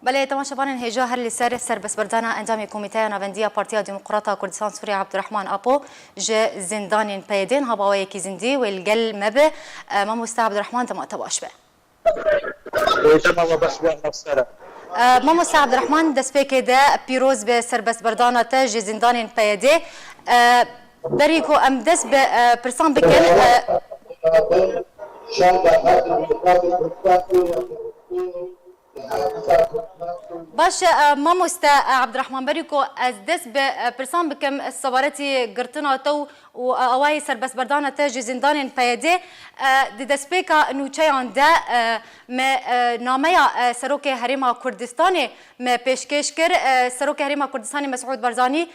بله تماشاگران هجا هر لسر سربس بردانا انجام کمیته نوندی پارتیا دموکراتا کردستان سوریه عبدالرحمن آپو ج زندان پیدین هباوی کی زندی والجل مبه ما مستعد عبدالرحمن تما تباش به تمام بس نفسره ما مستعد عبدالرحمن دست پیک ده پیروز به سربس بردانا تا ج زندان پیده بریکو ام دست به پرسان بکن باش ما مست عبدالرحمن بریکو از دست به پرسان بکم السوارتی گرتنا تو و اوای سربس بردان تاج زندان پیاده دست پیکا نوچیان ده ما نامه سروک حریم کردستان ما پیشکش کر سروک حریم کردستان مسعود برزانی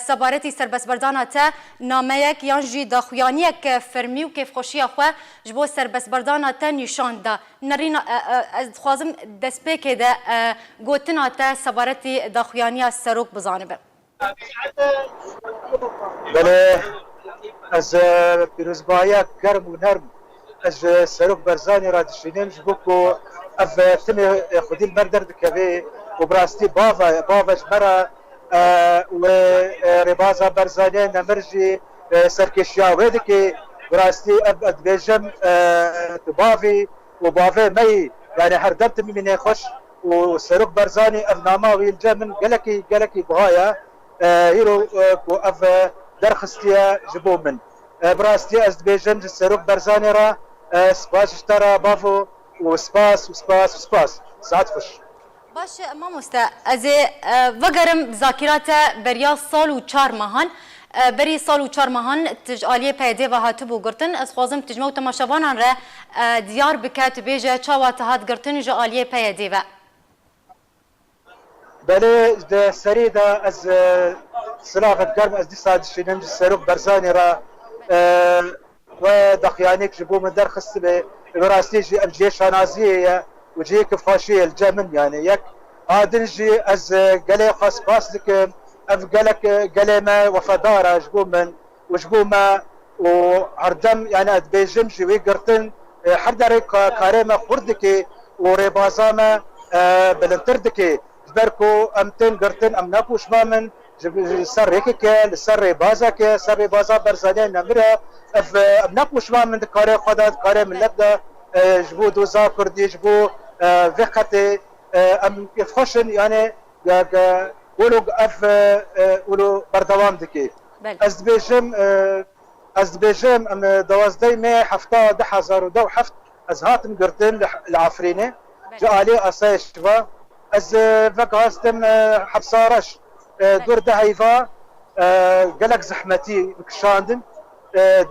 سوارتی سربس بردان تا نامه یک یانجی داخویانی یک فرمی و کیف خوشی خو جبو سربس بردان تا نشان ده نرین از خوازم دست پیک ده گوتنا تا سوارتی داخویانی سروک بزانبه بله از پیروزبایا گرم و نرم از سروک برزانی را دشینیم جبوکو اف تم خودی المردر دکوی و براستی باوش مرا و ربازا برزانی نمرجی سرکشیا ویدی که براستی اب ادبیجم باوی و باوی می يعني هردمت من خوش وسروك برزاني اف ناما ويلجا من قالكي بهايا هيرو كو اف درخستيا جبو من براستي از بيجن سروك برزاني را سباش اشترى بافو وسباس ساعت خوش باش ما مستا از وگرم ذاکرات بریا سال و 4 ماهان بری سال و 4 ماهان تجالی پیدا و هاتو بو گرتن از خوازم تجمع تماشاوانان را دیار بکات بیجه چاوات هات گرتن جالی پیدا و بله ده سری ده از سلافت گرم از دی سادشینم سروک برزانی را و دخیانیک جبو من درخست به براستی جی ام جی شانازیه و جی کفاشی الجمن يعني یک آدن جی از گله خاص لك اف قالك ما وفدارة جبو من وجبو ما وعردم يعني ادبيجم جوي قرتن حردر كاريما خردكي وريبازاما بلنتردكي جبركو امتن قرتن امناكو شمامن سر ريكي سر ريبازا سر ريبازا برزانيا نمرة اف امناكو شمامن كاري خدات كاري ملت جبو دوزا كردي جبو فقتي ام يفخشن يعني ولو اف ولو بردوام دكي از بيجم ام دوازدي مي حفتا 10002 حفت از هاتم قرتن العفرينه جالي اسايش شفا از فقاستم حبصارش دور دهيفا قالك زحمتي بكشاندن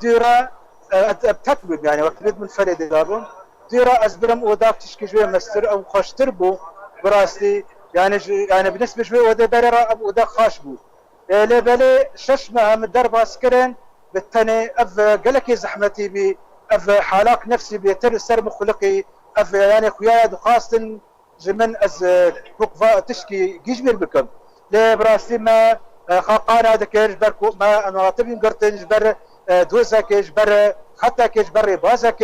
ديرا بتكبب يعني وقت بيد من فريد دابون ديرا ازبرم وداك تشكي شويه مستر او خوشتر بو براستي يعني بالنسبه شوي ودا برا ودا خاش بو لبلي شش مهم درب عسكرين بالتاني اف قالك زحمتي بي اف حالاك نفسي بيتر سر مخلقي اف يعني خويا خاصة جمن از كوكفا تشكي جيجبر بكم لي براستي ما خاقانا دكير بركو ما انا راتبين قرتن جبر دوزا كيش بر حتى كيش بر بازا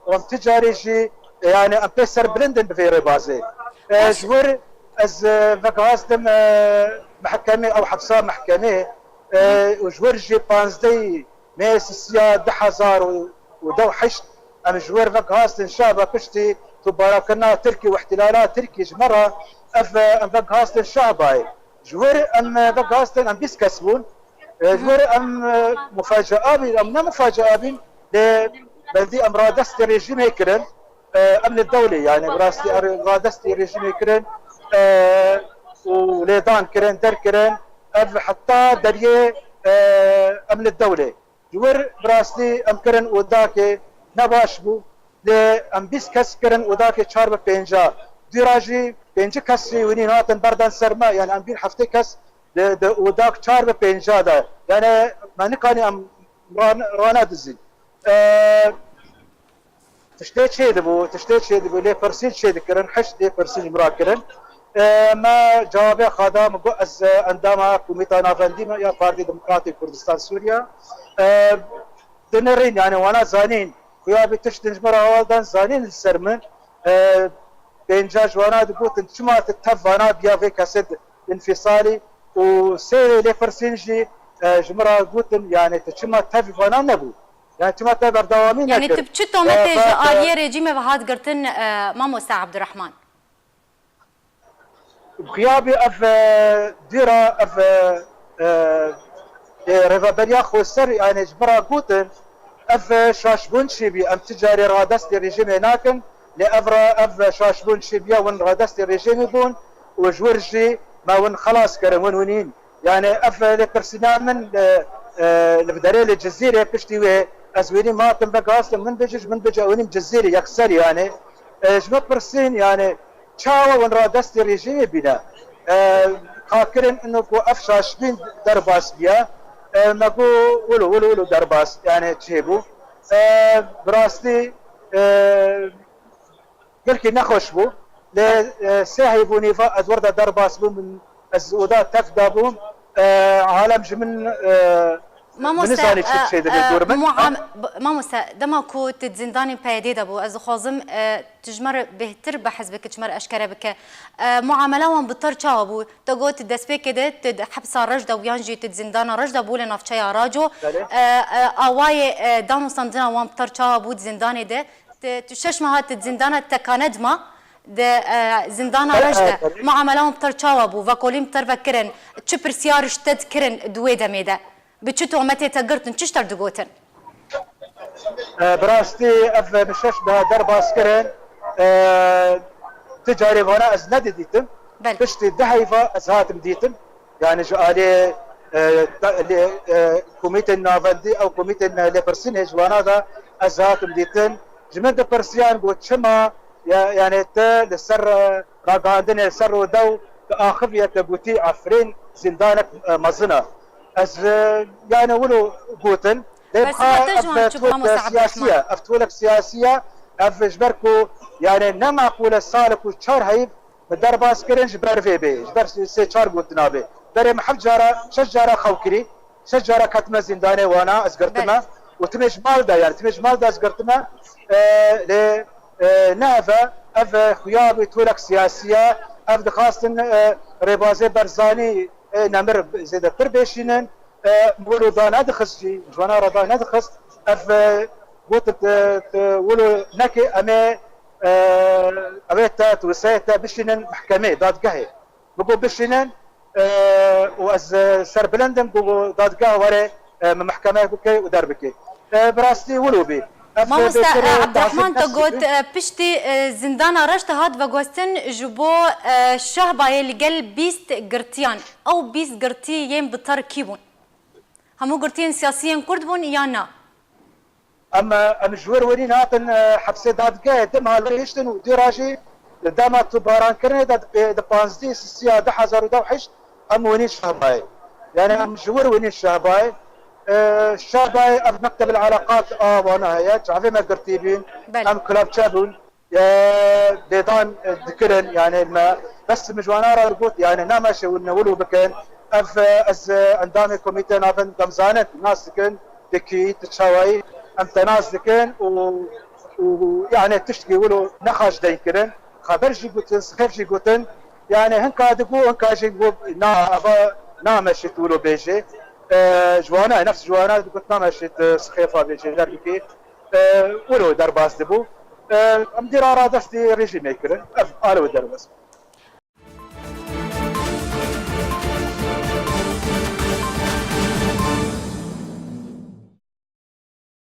ومتجاري جي يعني ام بيسر بلندن بفيري بازي جور از فقاستم محكمة او حبسة محكمة وجور جي بانزدي ميس السيا 10000 ودو حشت ام جور فقاستن شابة كشتي تباركنا تركي واحتلالات تركي جمرة ام فقاستن شعباي جور ام فقاستن ام بيسكسبون جور ام مفاجأة بي ام نا مفاجأة بي بلدي ام رادستي ريجيم هيكرن امن الدولي يعني براستي رادستي ريجيم هيكرن وليدان كرن در كرن حتى دريه امن الدولة جور براستي ام كرن وداكي نباش بو ام بيس كس كرن وداكي 4 5 ديراجي 5 كسي وني ناتن بردان سرما يعني ام بين هفته كس وداك 4 5 دا يعني ما نكاني ام رانا دزي تشتيت شيء دبو لي برسيل شيء كرن حش لي برسيل مرا كرن ما جواب خدام از اندام کمیته نافندی یا پارتی دموکراتی کردستان سوریا دنرين يعني وانا زانين خويا بتشتنج مرة اولدان زانين السرمن بينجا جوانا دقوتن شما تتفانا بيا في كاسد انفصالي وسيري لفرسينجي جمرا قوتن يعني تشما تفانا نبو يعني تشما تبر دوامين يعني تبچتو متى آلية رجيم بهاد قرتن ماموستا عبد الرحمن بغيابي اف ديرا اف ريفابريا خوسر يعني جبرا قوتن اف شاشبون شبي ام تجاري رادست الرجيم هناكن لافرا اف شاشبون شبيا ون رادست الرجيم بون وجورجي ما ون خلاص كرم ونين يعني اف لبرسنا من البدري الجزيره بشتي ازويني ما تنبقى اصلا من بجج من بجا ونين جزيره يكسر يعني جمع برسين يعني تشاوا ون رادست الرجيم بنا خاكرن انه كو اف شاشبين درباس بيا ماكو ولو درباس يعني تجيبو براستي قلكي نخوش بو لساهي بونيفا ادوردا درباس بو من الزودات تفدابو عالم جمن ماموستا ماموستا دما كو تزنداني بايدي بو از خوازم تجمر بهتر بحسبك تجمر اشكره بك معامله وان بطر چاوبو تگو تدسبه كده تد حبس رجدا ويانجي تزندان رجدا بو لنافچا راجو اواي دانو سندنا وان بطر چاوبو زنداني ده تشش مهات تزندانه تكاندما ده زندانا رجدا معامله بطر چاوبو وكوليم تر فكرن چ برسيارش تذكرن دوي دميده بتشتو متى تقرتن تشتر دقوتن براستي اف مشش بها درب اسكرين تجاري وانا از نديتم بشتي دهيفا از هاتم ديتم يعني جو علي كوميتن نافندي او كوميتن لبرسينج وانا دا از هاتم ديتن جمد برسيان قلت شما يعني تا لسر راقاندن سر ودو اخفيه تبوتي عفرين زندانك مزنه از يعني ولو قوتن بس سياسيه افتولك سياسيه اف جبركو يعني نما قول سالك وشار هيب بدر باسكرين جبر في بي جبر سي شار قوتنا بي بري محل جاره شجره خوكري شجره كتمه زندانه وانا ازقرتما وتمش مالدا يعني تمش مالدا ازقرتما ل نافا اف خيابي تولك سياسيه اف دخاستن ربازي برزاني نمر زيد تربيشينن ولو دانا دخسي جوانا رضا ندخس اف قلت ولو نكي امي ابيتا توسيتا بشينن محكمه داد قهي بقول بشينن واز سر بلندن بقول داد قهي وري محكمه بكي ودربكي براستي ولو بي ماموستا عبد الرحمن تقول بشتي زندان رشت هاد وقوستن جبو شهباي لقل بيست قرتيان او بيست قرتي يم بتركيبون همو قرتين سياسيين كرد بون يانا اما جوار ولين هاتن حبسي داد قاعد دم هالريشتن وديراجي داما تباران كرني داد بانزدي سيا 10000 دوحش ام وني شهباي يعني ام جوار وني شهباي الشاباي اب مكتب العلاقات وانا هي تعرفي ما قرتيبين ام كلاب تشابون بيضان ذكرن يعني ما بس مجوانا رقوت يعني نامش ونولو بكن اف از عندامي كوميتي نافن دمزانت ناس كن دكي تشاوي ام تناس كن ويعني تشتكي ولو نخاش دينكرن خبر جي قوتن سخيف جي قوتن يعني هنكا دقو هنكا جي قو نامش تولو بيجي جوانا نفس جوانا قلت ما مشيت سخيفه بيجي دربكي ولو درباس دبو ام دير ارادستي ريجي ميكرن قالوا دربس